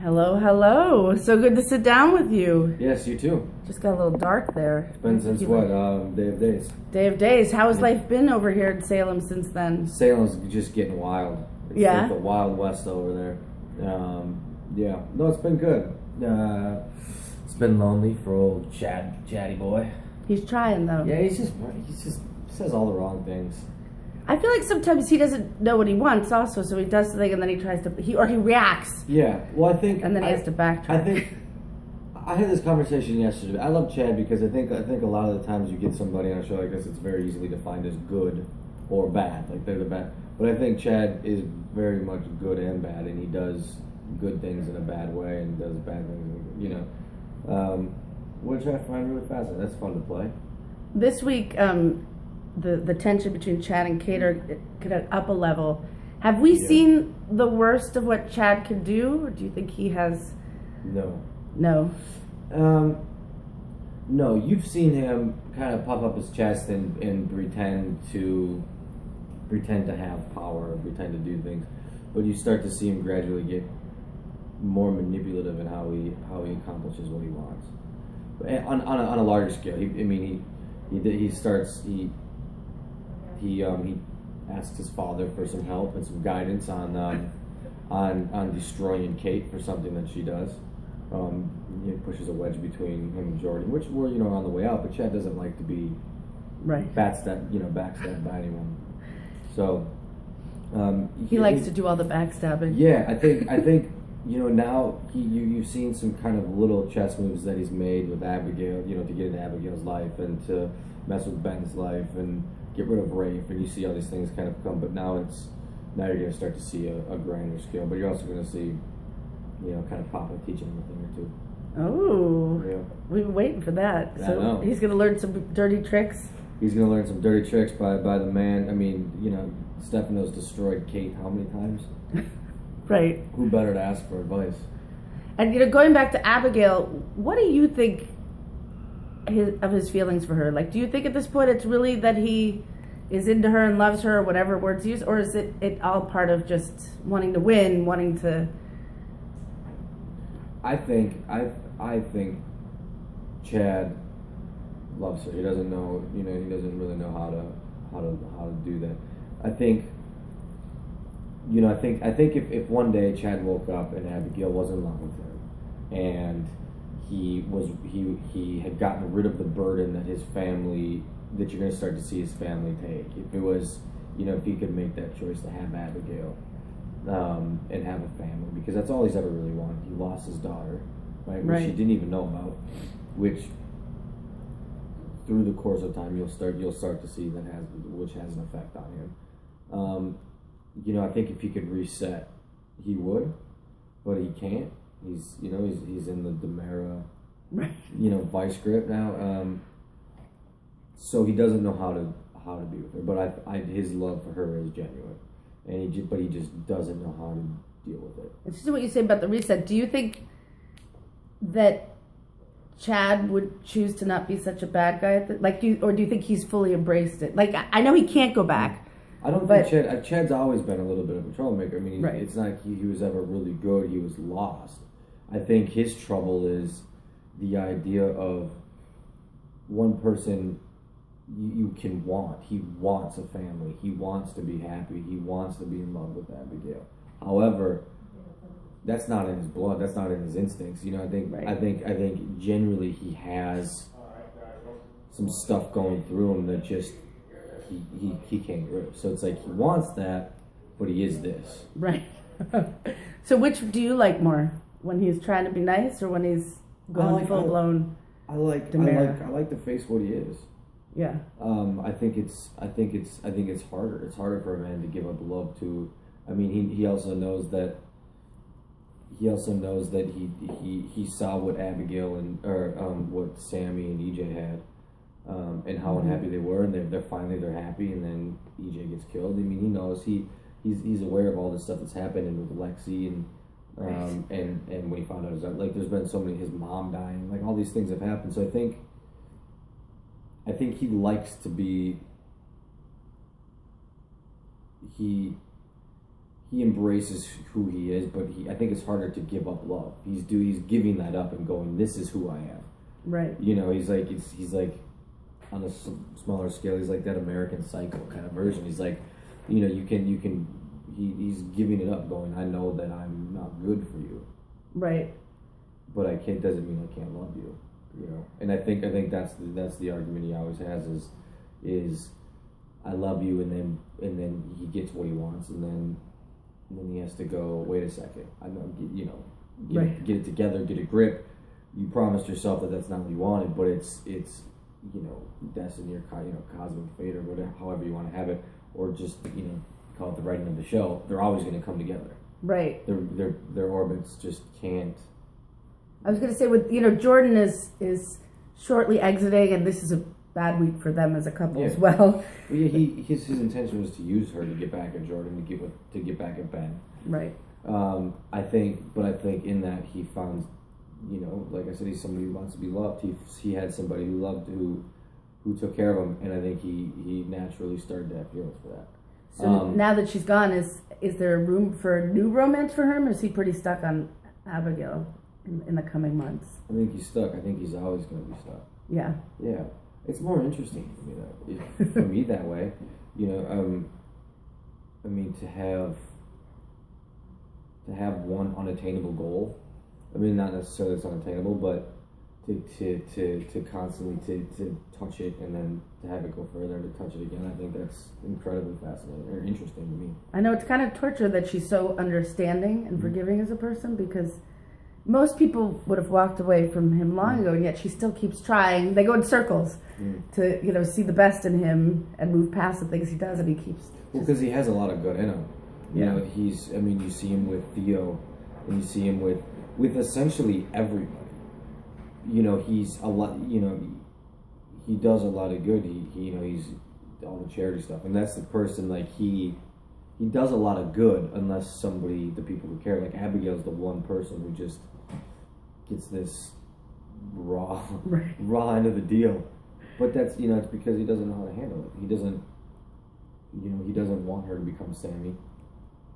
Hello, hello. So good to sit down with you. Yes, you too. Just got a little dark there. It's been since what? Day of Days. Day of Days. How has life been over here in Salem since then? Salem's just getting wild. It's like the Wild West over there. Yeah. No, it's been good. It's been lonely for old chatty boy. He's trying though. Yeah, he just says all the wrong things. I feel like sometimes he doesn't know what he wants also, so he does something and then he tries to, he reacts. Yeah, well I think... And then he has to backtrack. I think, I had this conversation yesterday. I love Chad because I think a lot of the times you get somebody on a show like this, it's very easily defined as good or bad. Like they're the bad. But I think Chad is very much good and bad, and he does good things in a bad way and does bad things, you know. Which I find really fascinating. That's fun to play. This week, the tension between Chad and Kate are up a level. Have we seen the worst of what Chad can do, or do you think he has? No. No, you've seen him kind of puff up his chest and pretend to have power, pretend to do things, but you start to see him gradually get more manipulative in how he accomplishes what he wants. But on a larger scale, he asks his father for some help and some guidance on destroying Kate for something that she does. He pushes a wedge between him and Jordan, which we're on the way out. But Chad doesn't like to be backstabbed by anyone. So he likes to do all the backstabbing. Yeah, I think now you've seen some kind of little chess moves that he's made with Abigail, to get into Abigail's life and to mess with Ben's life and get rid of Rafe, and you see all these things kind of come. But now you're going to start to see a grander scale. But you're also going to see, kind of Papa teaching him a thing or two. Oh, yeah. We've been waiting for that. I So know. He's going to learn some dirty tricks. He's going to learn some dirty tricks by the man. I mean, Stefano's destroyed Kate how many times? Right. Who better to ask for advice? And going back to Abigail, what do you think of his feelings for her? Like, do you think at this point it's really that he is into her and loves her, or whatever words used, or is it all part of just wanting to win, wanting to? I think Chad loves her. He doesn't know, he doesn't really know how to do that. I think if one day Chad woke up and Abigail was in love with him, and he had gotten rid of the burden that that you're going to start to see his family take. If it was, if he could make that choice to have Abigail, and have a family, because that's all he's ever really wanted. He lost his daughter, right? Which he didn't even know about, which through the course of time you'll start to see which has an effect on him. I think if he could reset, he would, but he can't. He's in the Demera, vice grip now. So he doesn't know how to be with her. But his love for her is genuine, and he just doesn't know how to deal with it. Interesting what you say about the reset. Do you think that Chad would choose to not be such a bad guy or do you think he's fully embraced it? Like, I know he can't go back. I don't think Chad's always been a little bit of a troublemaker. I mean, right. It's not like he was ever really good. He was lost. I think his trouble is the idea of one person you can want. He wants a family. He wants to be happy. He wants to be in love with Abigail. However, that's not in his blood. That's not in his instincts. I think generally he has some stuff going through him that just he can't grip. So it's like he wants that, but he is this. Right. So which do you like more? When he's trying to be nice, or when he's going full blown? I like to face what he is. Yeah. I think it's harder. It's harder for a man to give up love to. I mean, he also knows that. He he saw what Abigail what Sammy and EJ had, and how unhappy they were, and they're happy, and then EJ gets killed. I mean, he knows he's aware of all this stuff that's happened with Lexi and when he found out there's been so many, his mom dying, all these things have happened. So I think he likes to be. he embraces who he is, but I think it's harder to give up love. He's giving that up and going, this is who I am. Right. You know, he's like on a smaller scale. He's like that American Psycho kind of version. He's like, you know, he's giving it up, going, I know that I'm not good for you. Right. But doesn't mean I can't love you. You know, and I think that's the argument he always has is I love you, and then he gets what he wants, and then he has to go, wait a second, I know, you know, get it together, get a grip. You promised yourself that that's not what you wanted, but it's you know, destiny or cosmic fate or whatever, however you want to have it, or just, you know, call it the writing of the show. They're always going to come together. Right. Their orbits just can't. I was going to say, with, you know, Jordan is shortly exiting, and this is a bad week for them as a couple as well. Well, yeah, his intention was to use her to get back at Jordan, to get back at Ben. Right. I think in that he found, you know, like I said, he's somebody who wants to be loved. He had somebody who loved, who took care of him, and I think he naturally started to have feelings for that. So now that she's gone, is there room for new romance for him, or is he pretty stuck on Abigail in the coming months? I think he's stuck. I think he's always going to be stuck. Yeah. Yeah. It's more interesting for me for me that way. You know, I mean, to have one unattainable goal. I mean, not necessarily it's unattainable, but to constantly to touch it and then to have it go further and to touch it again. I think that's incredibly fascinating or interesting to me. I know it's kind of torture that she's so understanding and forgiving as a person, because most people would have walked away from him long ago, and yet she still keeps trying. They go in circles to, you know, see the best in him and move past the things he does, and he keeps. Well, because he has a lot of good in him. You know, I mean, you see him with Theo, and you see him with essentially everybody. You know, he's a lot. You know, he does a lot of good. He you know, he's all the charity stuff, and that's the person. Like he does a lot of good, unless the people who care. Like Abigail's the one person who just gets this raw end of the deal. But that's, you know, it's because he doesn't know how to handle it. He doesn't want her to become Sammy.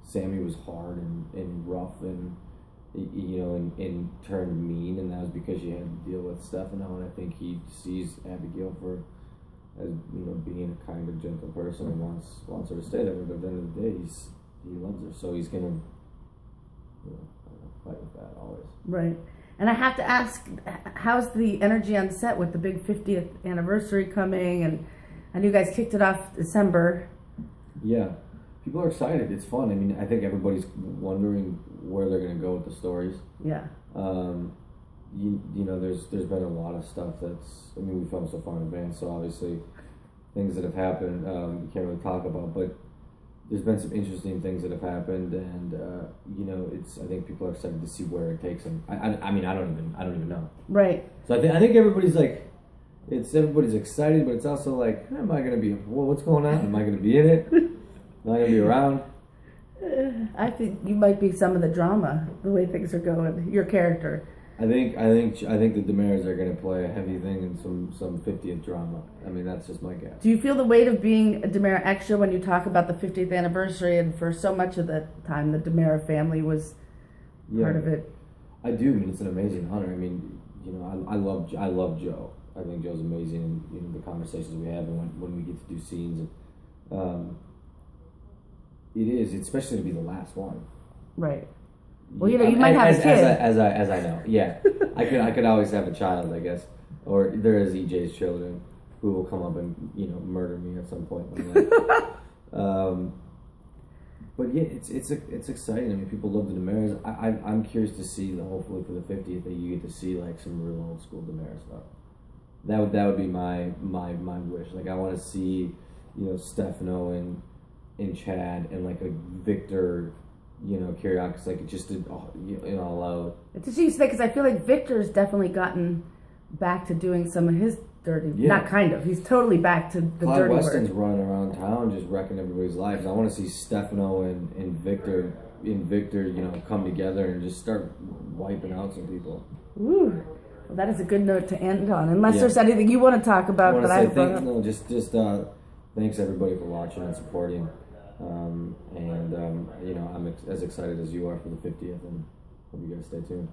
Sammy was hard and rough and, you know, and turned mean, and that was because she had to deal with Stefano. And I think he sees Abigail as, you know, being a kind of gentle person and wants her to stay there. But at the end of the day, he loves her, so he's gonna, you know, fight with that always. Right. And I have to ask, how's the energy on set with the big 50th anniversary coming? And I know you guys kicked it off December. Yeah. People are excited. It's fun. I mean, I think everybody's wondering where they're going to go with the stories. Yeah. You know, there's been a lot of stuff that's, I mean, we filmed so far in advance, so obviously things that have happened you can't really talk about, but there's been some interesting things that have happened, and you know, I think people are excited to see where it takes them. I mean, I don't even know. Right. So I think everybody's like, everybody's excited, but it's also like, am I going to be? What's going on? Am I going to be in it? Am I going to be around? I think you might be some of the drama, the way things are going. Your character. I think the DeMares are going to play a heavy thing in some 50th drama. I mean, that's just my guess. Do you feel the weight of being a DeMare extra when you talk about the 50th anniversary, and for so much of the time the DeMare family was part of it? I do. I mean, it's an amazing honor. I mean, you know, I love Joe. I think Joe's amazing, and, you know, the conversations we have and when we get to do scenes. And, it is, especially to be the last one. Right. Well, you know, you might have a kid. As I know, yeah. I could always have a child, I guess. Or there is EJ's children who will come up and, you know, murder me at some point. But yeah, it's exciting. I mean, people love the DeMares. I'm curious to see, hopefully for the 50th, that you get to see like some real old school DeMare stuff. That would be my wish. Like, I want to see, you know, Stefano and Chad and like a Victor, you know, Kyriakis, like just in all out. It's interesting because I feel like Victor's definitely gotten back to doing some of his dirty. Yeah. Not kind of. He's totally back to the Clyde dirty Weston's work. Running around town just wrecking everybody's lives. I want to see Stefano and Victor, you know, come together and just start wiping out some people. Ooh. Well, that is a good note to end on. Unless there's anything you want to talk about that I've brought up. No, just thanks everybody for watching and supporting. And you know, I'm as excited as you are for the 50th, and hope you guys stay tuned.